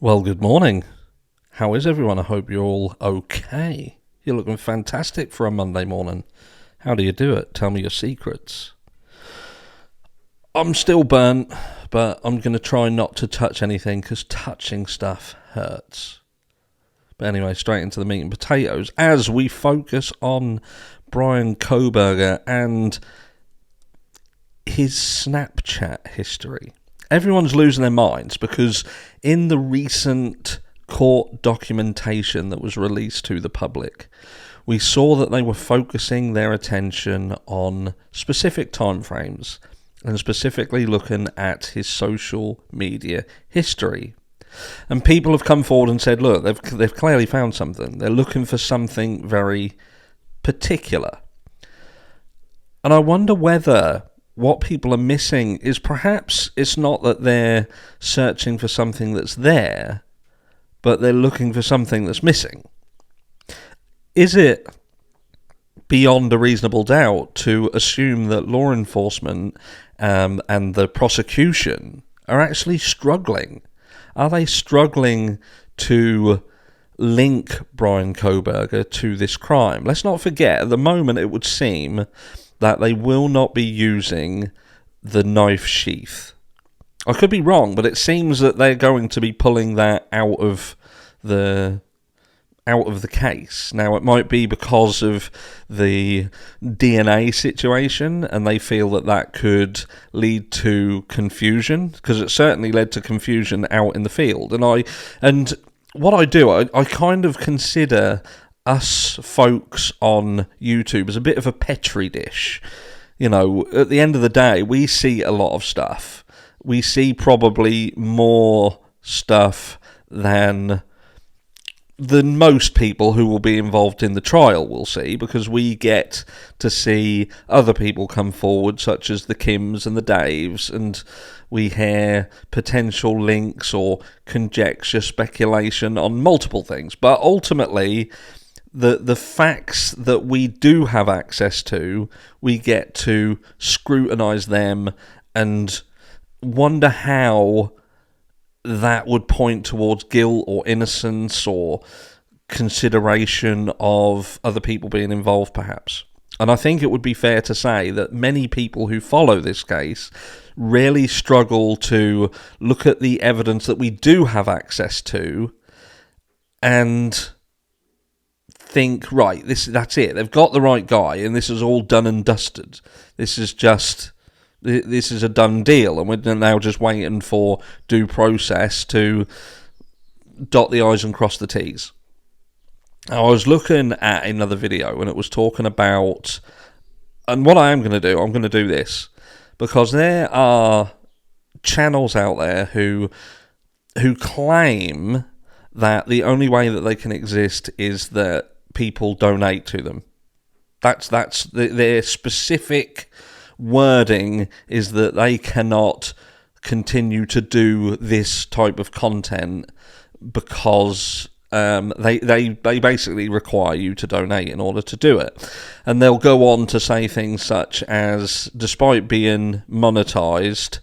Well, good morning. How is everyone? I hope you're all okay. You're looking fantastic for a Monday morning. How do you do it? Tell me your secrets. I'm still burnt, but I'm going to try not to touch anything because touching stuff hurts. But anyway, straight into the meat and potatoes as we focus on Bryan Kohberger and his Snapchat history. Everyone's losing their minds because in the recent court documentation that was released to the public, we saw that they were focusing their attention on specific timeframes and specifically looking at his social media history. And people have come forward and said, look, they've clearly found something. They're looking for something very particular. And I wonder whether what people are missing is perhaps it's not that they're searching for something that's there, but they're looking for something that's missing. Is it beyond a reasonable doubt to assume that law enforcement and the prosecution are actually struggling? Are they struggling to link Bryan Kohberger to this crime? Let's not forget, at the moment it would seem that they will not be using the knife sheath. I could be wrong, but it seems that they're going to be pulling that out of the case. Now, it might be because of the DNA situation, and they feel that could lead to confusion, because it certainly led to confusion out in the field. And what I do, I kind of consider us folks on YouTube as a bit of a petri dish. You know, at the end of the day, we see a lot of stuff. We see probably more stuff than most people who will be involved in the trial will see, because we get to see other people come forward, such as the Kims and the Daves, and we hear potential links or conjecture, speculation on multiple things. But ultimately, the facts that we do have access to, we get to scrutinise them and wonder how that would point towards guilt or innocence or consideration of other people being involved, perhaps. And I think it would be fair to say that many people who follow this case really struggle to look at the evidence that we do have access to and think, right, that's it. They've got the right guy, and this is all done and dusted. This is a done deal, and we're now just waiting for due process to dot the I's and cross the T's. Now, I was looking at another video, and it was talking about, and what I am going to do, I'm going to do this, because there are channels out there who claim that the only way that they can exist is that people donate to them. That's their specific wording, is that they cannot continue to do this type of content because they basically require you to donate in order to do it. And they'll go on to say things such as, despite being monetized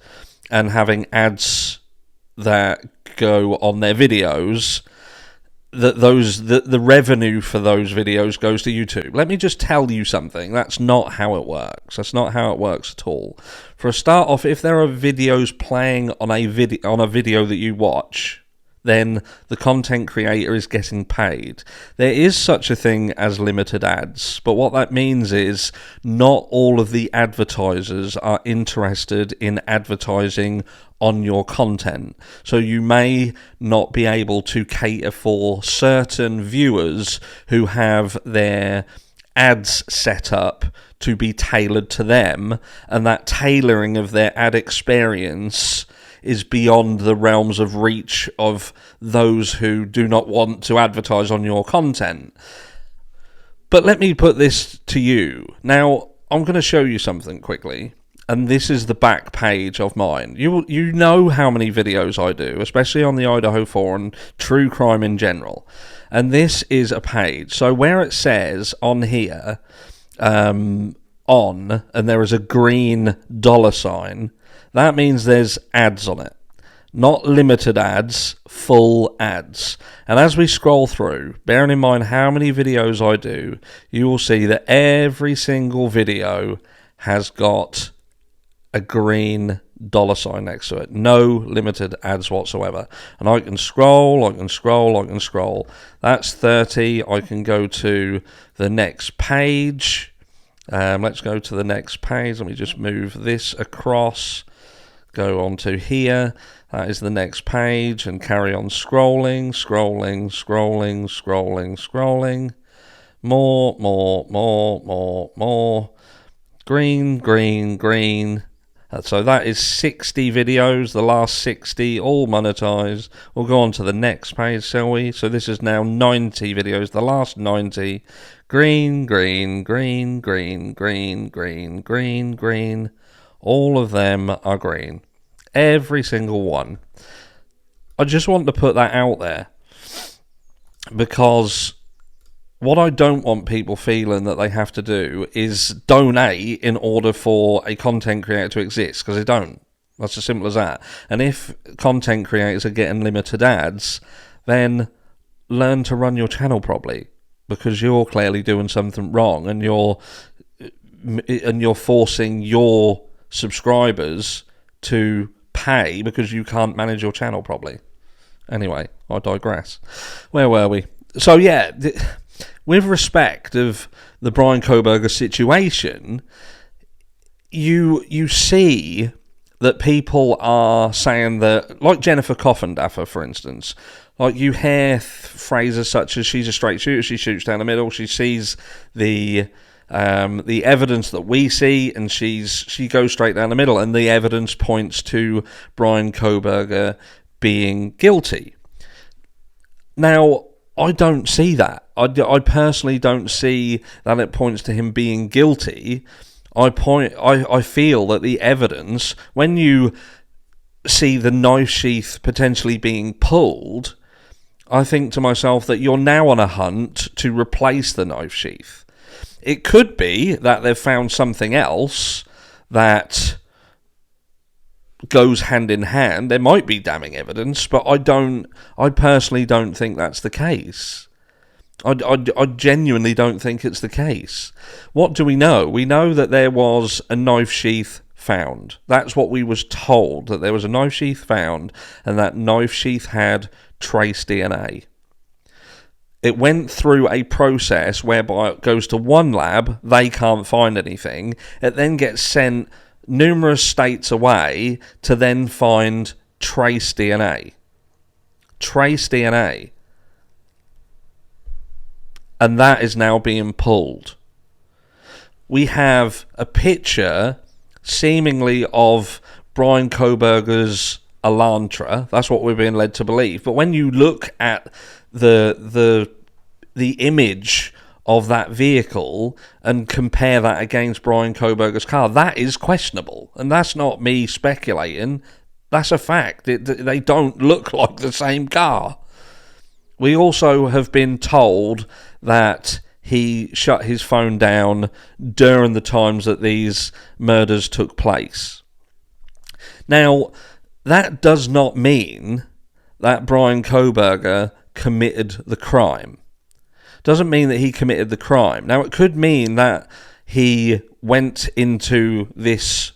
and having ads that go on their videos, that the revenue for those videos goes to YouTube. Let me just tell you something. That's not how it works. That's not how it works at all. For a start off, if there are videos playing on a video that you watch, then the content creator is getting paid. There is such a thing as limited ads, but what that means is not all of the advertisers are interested in advertising on your content. So you may not be able to cater for certain viewers who have their ads set up to be tailored to them, and that tailoring of their ad experience is beyond the realms of reach of those who do not want to advertise on your content. But let me put this to you. Now, I'm going to show you something quickly, and this is the back page of mine. You know how many videos I do, especially on the Idaho 4 and true crime in general. And this is a page. So where it says on here, and there is a green $, that means there's ads on it. Not limited ads, full ads. And as we scroll through, bearing in mind how many videos I do, you will see that every single video has got a green $sign next to it. No limited ads whatsoever. And I can scroll. That's 30. I can go to the next page. Let's go to the next page. Let me just move this across. Go on to here. That is the next page, and carry on scrolling. More. Green. So that is 60 videos, the last 60, all monetized. We'll go on to the next page, shall we? So this is now 90 videos, the last 90. Green. All of them are green. Every single one. I just want to put that out there, because what I don't want people feeling that they have to do is donate in order for a content creator to exist, because they don't. That's as simple as that. And if content creators are getting limited ads, then learn to run your channel properly, because you're clearly doing something wrong, and you're forcing your subscribers to pay because you can't manage your channel properly. Anyway, I digress. Where were we? So yeah, with respect of the Bryan Kohberger situation, you see that people are saying that, like Jennifer Coffindaffer, for instance, like you hear phrases such as she's a straight shooter, she shoots down the middle, she sees the evidence that we see, and she goes straight down the middle, and the evidence points to Bryan Kohberger being guilty. Now, I don't see that. I personally don't see that it points to him being guilty. I feel that the evidence, when you see the knife sheath potentially being pulled, I think to myself that you're now on a hunt to replace the knife sheath. It could be that they've found something else that goes hand in hand. There might be damning evidence, but I personally don't think that's the case. I genuinely don't think it's the case. What do we know? We know that there was a knife sheath found. That's what we was told, that there was a knife sheath found, and that knife sheath had trace DNA. It went through a process whereby it goes to one lab, they can't find anything. It then gets sent numerous states away to then find trace DNA. Trace DNA. And that is now being pulled. We have a picture, seemingly, of Bryan Kohberger's Elantra. That's what we're being led to believe. But when you look at the image of that vehicle and compare that against Bryan Kohberger's car, that is questionable. And that's not me speculating. That's a fact. They don't look like the same car. We also have been told that he shut his phone down during the times that these murders took place. Now, that does not mean that Bryan Kohberger committed the crime. Doesn't mean that he committed the crime. Now, it could mean that he went into this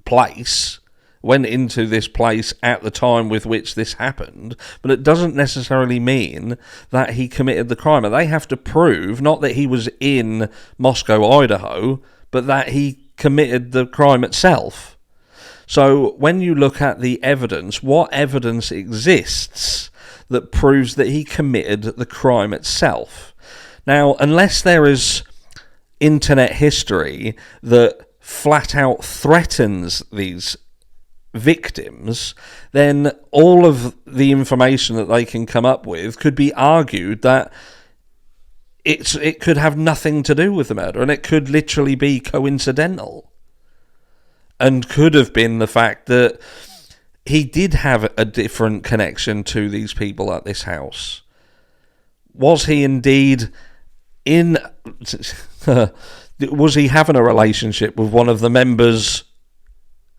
place at the time with which this happened, but it doesn't necessarily mean that he committed the crime. And they have to prove not that he was in Moscow, Idaho, but that he committed the crime itself. So when you look at the evidence, what evidence exists that proves that he committed the crime itself? Now, unless there is internet history that flat out threatens these victims, then all of the information that they can come up with could be argued that it could have nothing to do with the murder, and it could literally be coincidental, and could have been the fact that he did have a different connection to these people at this house. Was he indeed was he having a relationship with one of the members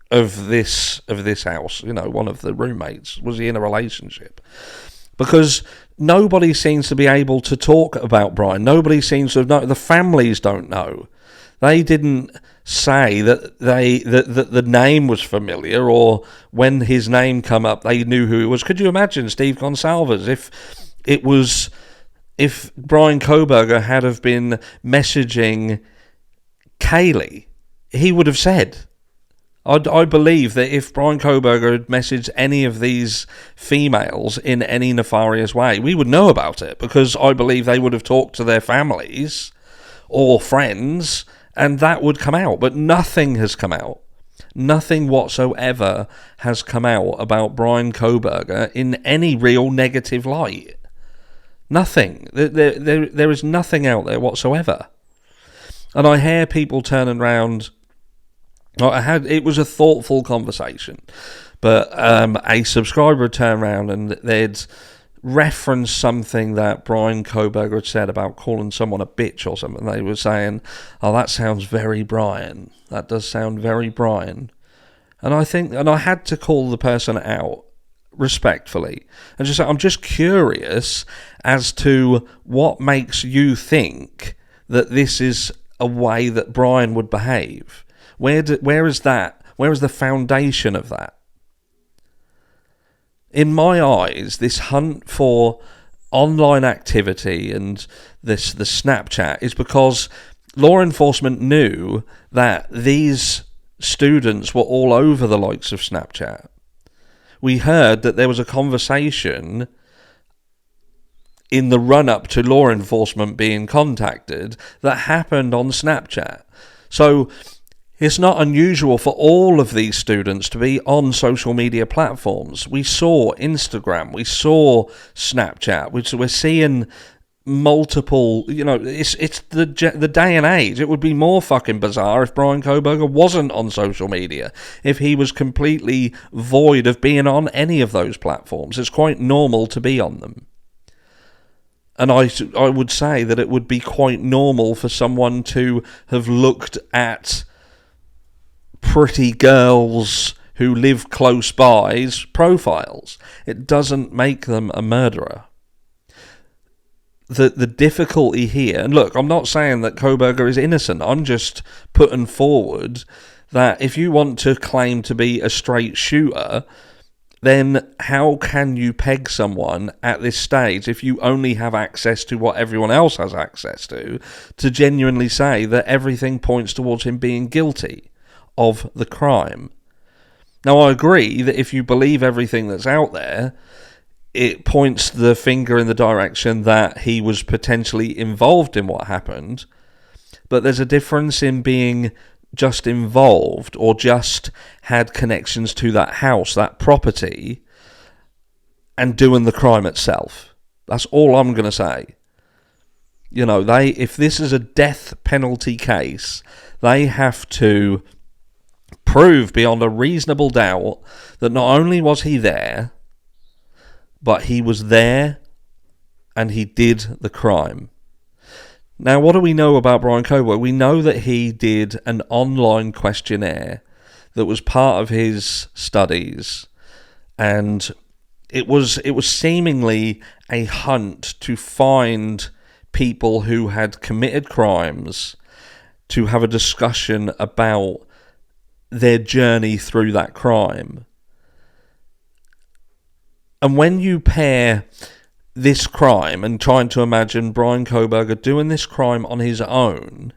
of this house, one of the roommates, was he in a relationship? Because nobody seems to be able to talk about Bryan. Nobody seems to know. The families don't know. They didn't say that that the name was familiar, or when his name come up, they knew who it was. Could you imagine Steve Gonsalves if Bryan Kohberger had have been messaging Kaylee? He would have said. I believe that if Bryan Kohberger had messaged any of these females in any nefarious way, we would know about it, because I believe they would have talked to their families or friends, and that would come out. But nothing has come out. Nothing whatsoever has come out about Bryan Kohberger in any real negative light. Nothing. There is nothing out there whatsoever. And I hear people turning around. It was a thoughtful conversation, but a subscriber would turn around and they'd reference something that Bryan Kohberger had said about calling someone a bitch or something. They were saying, "Oh, that sounds very Bryan. That does sound very Bryan." And I had to call the person out respectfully and just say, I'm just curious as to what makes you think that this is a way that Bryan would behave. Where is that? Where is the foundation of that? In my eyes, this hunt for online activity and the Snapchat is because law enforcement knew that these students were all over the likes of Snapchat. We heard that there was a conversation in the run-up to law enforcement being contacted that happened on Snapchat. So it's not unusual for all of these students to be on social media platforms. We saw Instagram, we saw Snapchat, we're seeing multiple, it's the day and age. It would be more fucking bizarre if Bryan Kohberger wasn't on social media, if he was completely void of being on any of those platforms. It's quite normal to be on them. And I would say that it would be quite normal for someone to have looked at pretty girls who live close by's profiles. It doesn't make them a murderer. The difficulty here, and look, I'm not saying that Kohberger is innocent. I'm just putting forward that if you want to claim to be a straight shooter, then how can you peg someone at this stage if you only have access to what everyone else has access to genuinely say that everything points towards him being guilty of the crime? Now, I agree that if you believe everything that's out there, it points the finger in the direction that he was potentially involved in what happened. But there's a difference in being just involved or just had connections to that house, that property, and doing the crime itself. That's all I'm going to say. If this is a death penalty case, they have to prove beyond a reasonable doubt that not only was he there, but he was there and he did the crime. Now, what do we know about Bryan Kohberger? We know that he did an online questionnaire that was part of his studies, and it was seemingly a hunt to find people who had committed crimes to have a discussion about their journey through that crime. And when you pair this crime and trying to imagine Bryan Kohberger doing this crime on his own,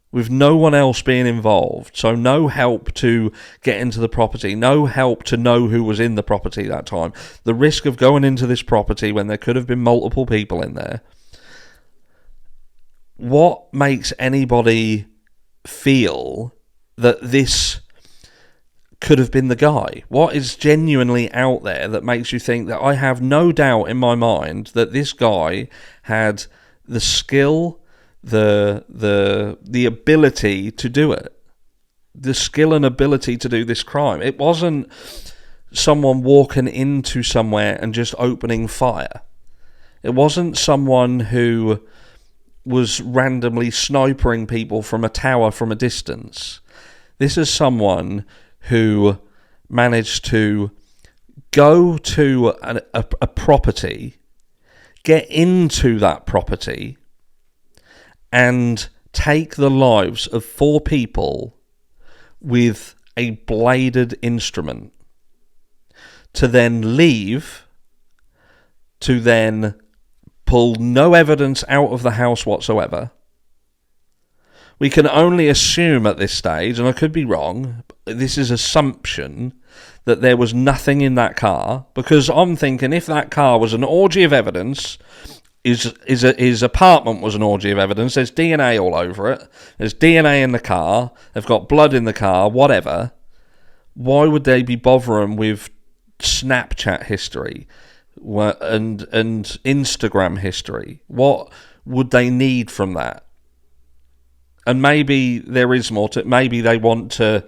with no one else being involved, so no help to get into the property, no help to know who was in the property that time, the risk of going into this property when there could have been multiple people in there, what makes anybody feel that this could have been the guy? What is genuinely out there that makes you think that I have no doubt in my mind that this guy had the skill, the ability to do it, the skill and ability to do this crime? It wasn't someone walking into somewhere and just opening fire. It wasn't someone who was randomly snipering people from a tower from a distance. This is someone who managed to go to a property, get into that property, and take the lives of 4 people with a bladed instrument, to then leave, to then pull no evidence out of the house whatsoever. We can only assume at this stage, and I could be wrong, this is assumption, that there was nothing in that car, because I'm thinking if that car was an orgy of evidence, his apartment was an orgy of evidence, there's DNA all over it, there's DNA in the car, they've got blood in the car, whatever, why would they be bothering with Snapchat history and Instagram history? What would they need from that? And maybe there is more to it. Maybe they want to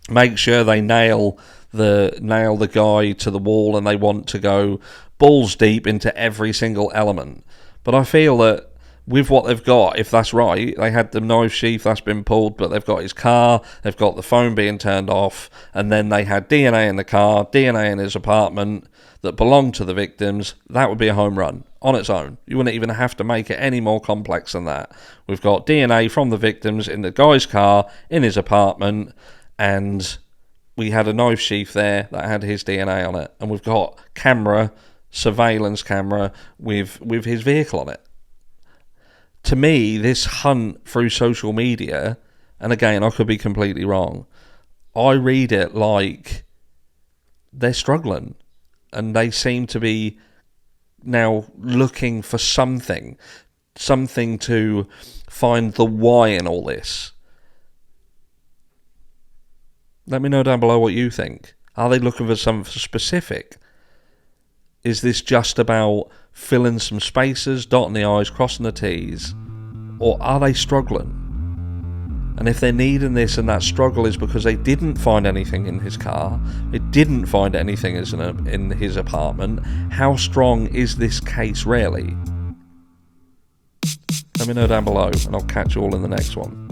make sure they nail the guy to the wall, and they want to go balls deep into every single element. But I feel that with what they've got, if that's right, they had the knife sheath that's been pulled, but they've got his car, they've got the phone being turned off, and then they had DNA in the car, DNA in his apartment that belonged to the victims. That would be a home run on its own. You wouldn't even have to make it any more complex than that. We've got DNA from the victims in the guy's car, in his apartment, and we had a knife sheath there that had his DNA on it, and we've got surveillance camera with his vehicle on it. To me, this hunt through social media, and again, I could be completely wrong, I read it like they're struggling, and they seem to be now looking for something to find the why in all this. Let me know down below what you think. Are they looking for something specific? Is this just about filling some spaces, dotting the I's, crossing the T's? Or are they struggling? And if they're needing this and that struggle is because they didn't find anything in his car, they didn't find anything in his apartment, how strong is this case really? Let me know down below, and I'll catch you all in the next one.